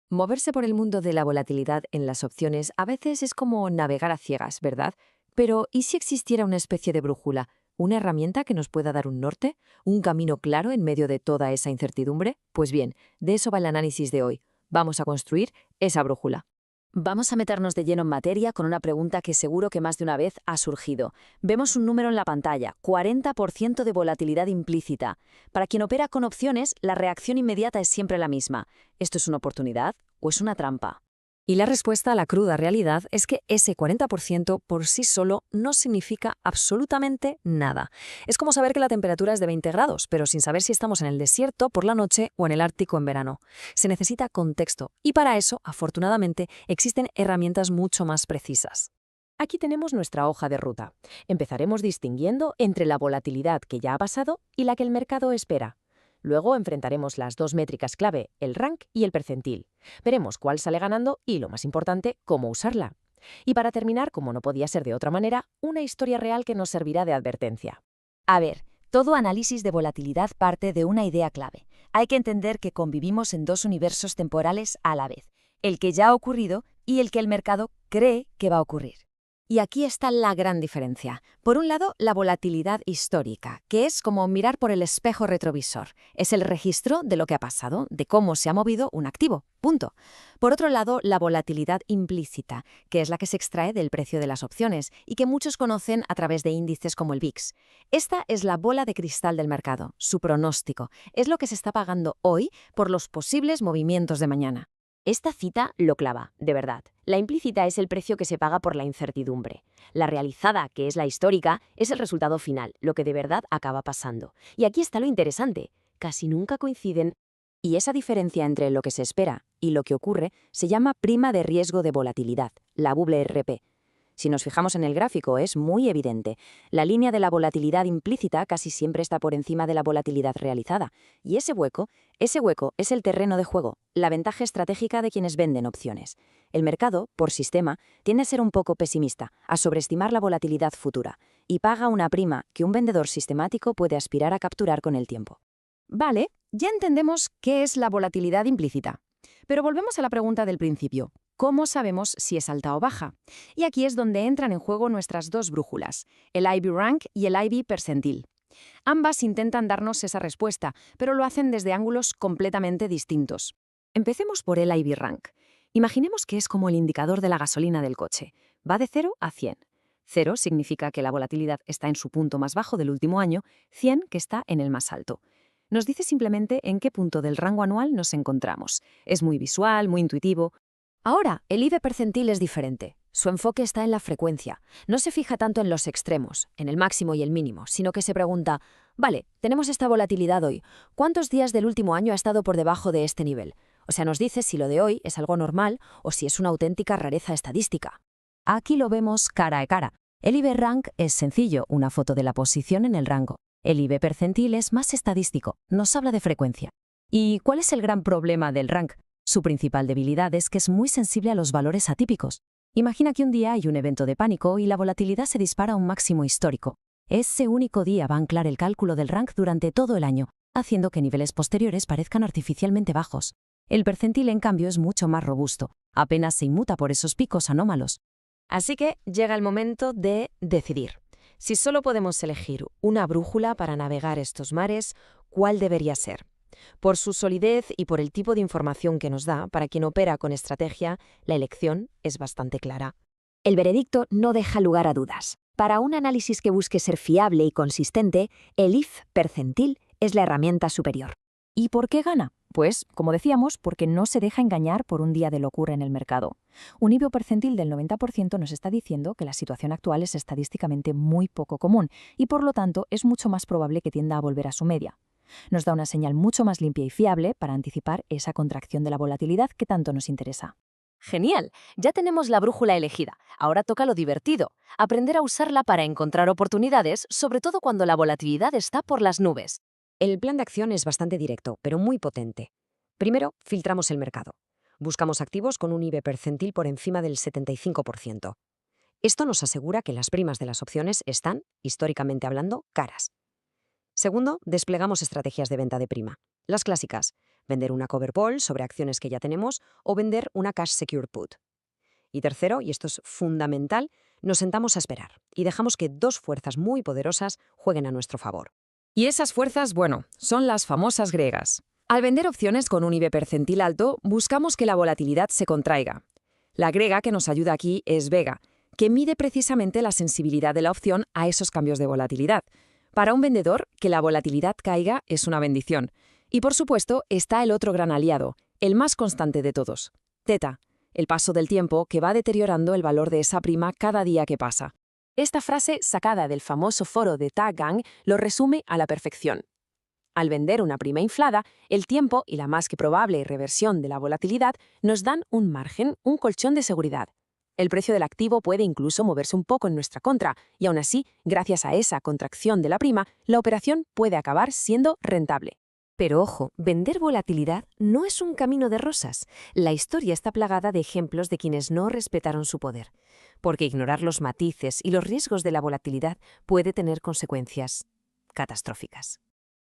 Moverse por el mundo de la volatilidad en las opciones a veces es como navegar a ciegas, ¿verdad? Pero ¿y si existiera una especie de brújula? ¿Una herramienta que nos pueda dar un norte? ¿Un camino claro en medio de toda esa incertidumbre? Pues bien, de eso va el análisis de hoy. Vamos a construir esa brújula. Vamos a meternos de lleno en materia con una pregunta que seguro que más de una vez ha surgido. Vemos un número en la pantalla, 40% de volatilidad implícita. Para quien opera con opciones, la reacción inmediata es siempre la misma. ¿Esto es una oportunidad o es una trampa? Y la respuesta a la cruda realidad es que ese 40% por sí solo no significa absolutamente nada. Es como saber que la temperatura es de 20 grados, pero sin saber si estamos en el desierto por la noche o en el Ártico en verano. Se necesita contexto y para eso, afortunadamente, existen herramientas mucho más precisas. Aquí tenemos nuestra hoja de ruta. Empezaremos distinguiendo entre la volatilidad que ya ha pasado y la que el mercado espera. Luego enfrentaremos las dos métricas clave, el rank y el percentil. Veremos cuál sale ganando y, lo más importante, cómo usarla. Y para terminar, como no podía ser de otra manera, una historia real que nos servirá de advertencia. A ver, todo análisis de volatilidad parte de una idea clave. Hay que entender que convivimos en dos universos temporales a la vez, el que ya ha ocurrido y el que el mercado cree que va a ocurrir. Y aquí está la gran diferencia. Por un lado, la volatilidad histórica, que es como mirar por el espejo retrovisor. Es el registro de lo que ha pasado, de cómo se ha movido un activo. Punto. Por otro lado, la volatilidad implícita, que es la que se extrae del precio de las opciones y que muchos conocen a través de índices como el VIX. Esta es la bola de cristal del mercado, su pronóstico. Es lo que se está pagando hoy por los posibles movimientos de mañana. Esta cita lo clava, de verdad. La implícita es el precio que se paga por la incertidumbre. La realizada, que es la histórica, es el resultado final, lo que de verdad acaba pasando. Y aquí está lo interesante. Casi nunca coinciden. Y esa diferencia entre lo que se espera y lo que ocurre se llama prima de riesgo de volatilidad, la WRP. Si nos fijamos en el gráfico, es muy evidente. La línea de la volatilidad implícita casi siempre está por encima de la volatilidad realizada. Y ese hueco es el terreno de juego, la ventaja estratégica de quienes venden opciones. El mercado, por sistema, tiende a ser un poco pesimista, a sobreestimar la volatilidad futura, y paga una prima que un vendedor sistemático puede aspirar a capturar con el tiempo. Vale, ya entendemos qué es la volatilidad implícita. Pero volvemos a la pregunta del principio. ¿Cómo sabemos si es alta o baja? Y aquí es donde entran en juego nuestras dos brújulas, el IB Rank y el IB Percentil. Ambas intentan darnos esa respuesta, pero lo hacen desde ángulos completamente distintos. Empecemos por el IB Rank. Imaginemos que es como el indicador de la gasolina del coche. Va de 0 a 100. 0 significa que la volatilidad está en su punto más bajo del último año, 100 que está en el más alto. Nos dice simplemente en qué punto del rango anual nos encontramos. Es muy visual, muy intuitivo. Ahora, el IB percentil es diferente. Su enfoque está en la frecuencia. No se fija tanto en los extremos, en el máximo y el mínimo, sino que se pregunta, vale, tenemos esta volatilidad hoy. ¿Cuántos días del último año ha estado por debajo de este nivel? O sea, nos dice si lo de hoy es algo normal o si es una auténtica rareza estadística. Aquí lo vemos cara a cara. El IB rank es sencillo, una foto de la posición en el rango. El IB percentil es más estadístico, nos habla de frecuencia. ¿Y cuál es el gran problema del rank? Su principal debilidad es que es muy sensible a los valores atípicos. Imagina que un día hay un evento de pánico y la volatilidad se dispara a un máximo histórico. Ese único día va a anclar el cálculo del rank durante todo el año, haciendo que niveles posteriores parezcan artificialmente bajos. El percentil, en cambio, es mucho más robusto, apenas se inmuta por esos picos anómalos. Así que llega el momento de decidir. Si solo podemos elegir una brújula para navegar estos mares, ¿cuál debería ser? Por su solidez y por el tipo de información que nos da, para quien opera con estrategia, la elección es bastante clara. El veredicto no deja lugar a dudas. Para un análisis que busque ser fiable y consistente, el IF percentil es la herramienta superior. ¿Y por qué gana? Pues, como decíamos, porque no se deja engañar por un día de locura en el mercado. Un IBO percentil del 90% nos está diciendo que la situación actual es estadísticamente muy poco común y, por lo tanto, es mucho más probable que tienda a volver a su media. Nos da una señal mucho más limpia y fiable para anticipar esa contracción de la volatilidad que tanto nos interesa. Genial, ya tenemos la brújula elegida. Ahora toca lo divertido, aprender a usarla para encontrar oportunidades, sobre todo cuando la volatilidad está por las nubes. El plan de acción es bastante directo, pero muy potente. Primero, filtramos el mercado. Buscamos activos con un IB percentil por encima del 75%. Esto nos asegura que las primas de las opciones están, históricamente hablando, caras. Segundo, desplegamos estrategias de venta de prima. Las clásicas. vender una cover call sobre acciones que ya tenemos o vender una cash secure put. Y tercero, y esto es fundamental, nos sentamos a esperar y dejamos que dos fuerzas muy poderosas jueguen a nuestro favor. Y esas fuerzas, bueno, son las famosas griegas. Al vender opciones con un IB percentil alto, buscamos que la volatilidad se contraiga. La griega que nos ayuda aquí es Vega, que mide precisamente la sensibilidad de la opción a esos cambios de volatilidad. Para un vendedor, que la volatilidad caiga es una bendición. Y por supuesto, está el otro gran aliado, el más constante de todos, Theta, el paso del tiempo que va deteriorando el valor de esa prima cada día que pasa. Esta frase, sacada del famoso foro de Tag Gang, lo resume a la perfección. Al vender una prima inflada, el tiempo y la más que probable reversión de la volatilidad nos dan un margen, un colchón de seguridad. El precio del activo puede incluso moverse un poco en nuestra contra, y aún así, gracias a esa contracción de la prima, la operación puede acabar siendo rentable. Pero ojo, vender volatilidad no es un camino de rosas. La historia está plagada de ejemplos de quienes no respetaron su poder, porque ignorar los matices y los riesgos de la volatilidad puede tener consecuencias catastróficas.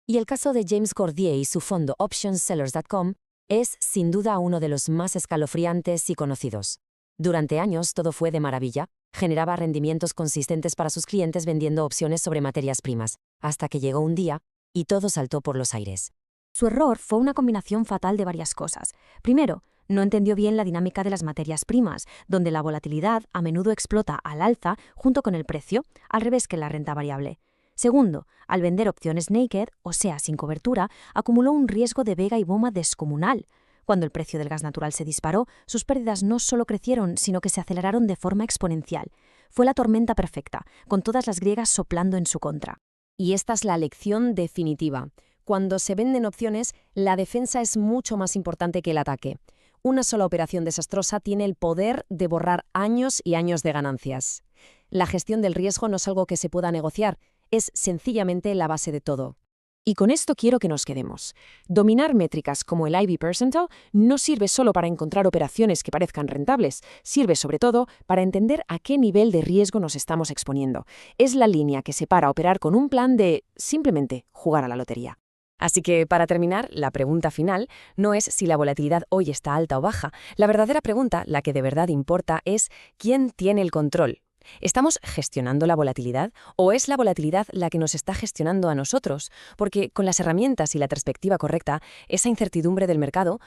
Y el caso de James Cordier y su fondo OptionsSellers.com es, sin duda, uno de los más escalofriantes y conocidos. Durante años todo fue de maravilla, generaba rendimientos consistentes para sus clientes vendiendo opciones sobre materias primas, hasta que llegó un día y todo saltó por los aires. Su error fue una combinación fatal de varias cosas. Primero, no entendió bien la dinámica de las materias primas, donde la volatilidad a menudo explota al alza junto con el precio, al revés que la renta variable. Segundo, al vender opciones naked, o sea, sin cobertura, acumuló un riesgo de vega y bomba descomunal. Cuando el precio del gas natural se disparó, sus pérdidas no solo crecieron, sino que se aceleraron de forma exponencial. Fue la tormenta perfecta, con todas las griegas soplando en su contra. Y esta es la lección definitiva. Cuando se venden opciones, la defensa es mucho más importante que el ataque. Una sola operación desastrosa tiene el poder de borrar años y años de ganancias. La gestión del riesgo no es algo que se pueda negociar, es sencillamente la base de todo. Y con esto quiero que nos quedemos. Dominar métricas como el IB percentile no sirve solo para encontrar operaciones que parezcan rentables, sirve sobre todo para entender a qué nivel de riesgo nos estamos exponiendo. Es la línea que separa operar con un plan de simplemente jugar a la lotería. Así que, para terminar, la pregunta final no es si la volatilidad hoy está alta o baja. La verdadera pregunta, la que de verdad importa, es ¿quién tiene el control? ¿Estamos gestionando la volatilidad o es la volatilidad la que nos está gestionando a nosotros? Porque con las herramientas y la perspectiva correcta, esa incertidumbre del mercado,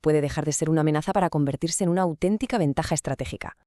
puede dejar de ser una amenaza para convertirse en una auténtica ventaja estratégica.